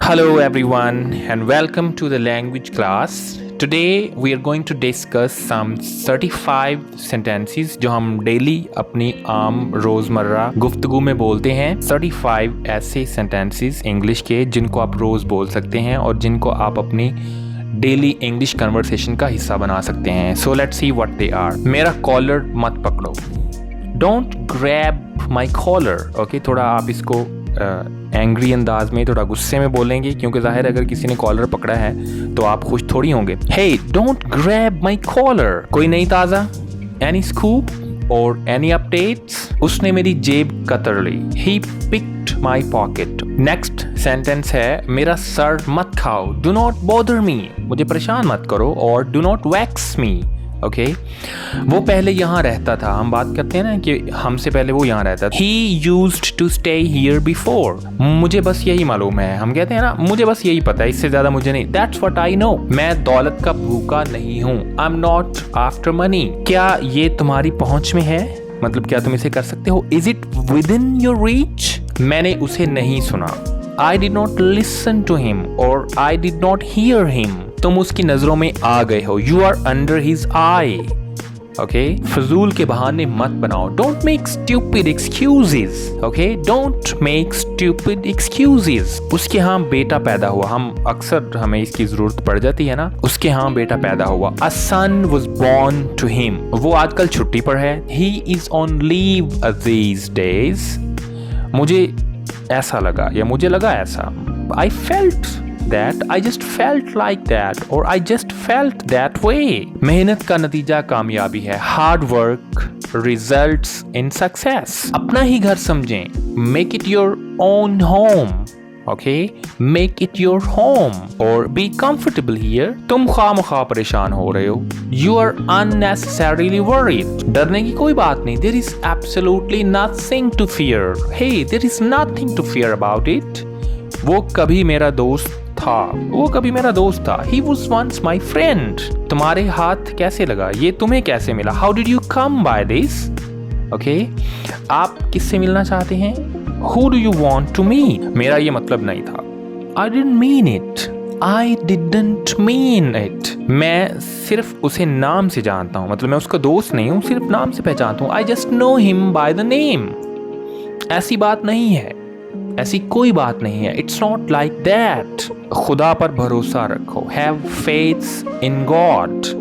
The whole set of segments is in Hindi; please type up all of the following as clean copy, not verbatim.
Hello everyone and welcome to the language class. Today we are going to discuss some 35 sentences जो हम डेली अपनी आम रोज़मर्रा गुफ्तगू में बोलते हैं। 35 ऐसे sentences इंग्लिश के जिनको आप रोज़ बोल सकते हैं और जिनको आप अपनी डेली इंग्लिश कन्वर्सेशन का हिस्सा बना सकते हैं। So let's see what they are. मेरा कॉलर मत पकड़ो, don't grab my collar. Okay, थोड़ा आप इसको एंग्री अंदाज में, थोड़ा गुस्से में बोलेंगे क्योंकि जाहिर है अगर किसी ने कॉलर पकड़ा है तो आप खुश थोड़ी होंगे। Hey don't grab my collar. कोई नई ताज़ा, एनी स्कूप और एनी अपडेट्स? उसने मेरी जेब कतर ली। He picked my pocket. Next sentence है मेरा सर मत खाओ, डू नॉट बॉदर मी। मुझे परेशान मत करो, और do not wax me. Okay, वो पहले यहाँ रहता था। हम बात करते हैं ना कि हमसे पहले वो यहाँ रहता था। He used to stay here before। मुझे बस यही मालूम है। हम कहते हैं ना मुझे बस यही पता है, इससे ज्यादा मुझे नहीं। That's what I know। मैं दौलत का भूखा नहीं हूँ। I'm not after money। क्या ये तुम्हारी पहुँच में है? मतलब क्या तुम इसे कर सकते हो? Is it within your reach? मैंने उसे नहीं सुना। I did not listen to him or I did not hear him। तुम उसकी नजरों में आ गए हो। You are under his eye। Okay, फजूल के बहाने मत बनाओ। Don't make stupid excuses। Okay, don't make stupid excuses। उसके यहाँ बेटा पैदा हुआ। हम अक्सर हमें इसकी जरूरत पड़ जाती है ना। उसके यहाँ बेटा पैदा हुआ। A son was born to him। वो आजकल छुट्टी पर है। He is on leave these days। मुझे ऐसा लगा या मुझे लगा ऐसा। I felt that, I just felt like that, or I just felt that way। मेहनत का नतीजा कामयाबी है। Hard work results in success। अपना ही घर समझें। Make it your own home। Okay? Make it your home or be comfortable here। तुम खामखा परेशान हो रहे हो। You are unnecessarily worried। डरने की कोई बात नहीं। There is absolutely nothing to fear। Hey, there is nothing to fear about it। वो कभी मेरा दोस्त था। वो कभी मेरा दोस्त था। He was once my friend। तुम्हारे हाथ कैसे लगा? ये तुम्हें कैसे मिला? How did you come by this? Okay? आप किससे मिलना चाहते हैं? Who do you want to meet? मेरा ये मतलब नहीं था। I didn't mean it। I didn't mean it। मैं सिर्फ उसे नाम से जानता हूँ। मतलब मैं उसका दोस्त नहीं हूँ, सिर्फ नाम से पहचानता हूँ। I just know him by the name। ऐसी बात नहीं है, ऐसी कोई बात नहीं है। It's not like that। खुदा पर भरोसा रखो। Have faith in God।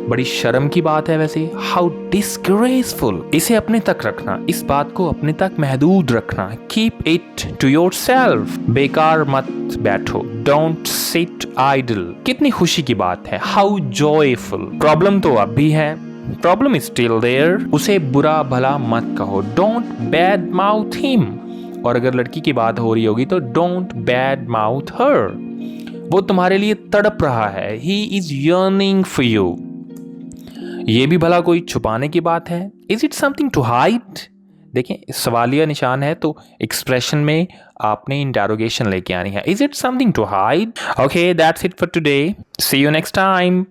बड़ी शर्म की बात है वैसे। How disgraceful। इसे अपने तक रखना, इस बात को अपने तक महदूद रखना। Keep it to yourself। बेकार मत बैठो। Don't sit idle। कितनी खुशी की बात है। How joyful। प्रॉब्लम तो अब भी है। Problem is still there। उसे बुरा भला मत कहो। Don't bad mouth him। और अगर लड़की की बात हो रही होगी तो डोंट बैड माउथ हर। वो तुम्हारे लिए तड़प रहा है। He is yearning for you। ये भी भला कोई छुपाने की बात है? Is it something to hide? देखें, सवालिया निशान है तो एक्सप्रेशन में आपने इंटरोगेशन लेके आनी है। Is it something to hide? Okay, that's it for today. See you next time.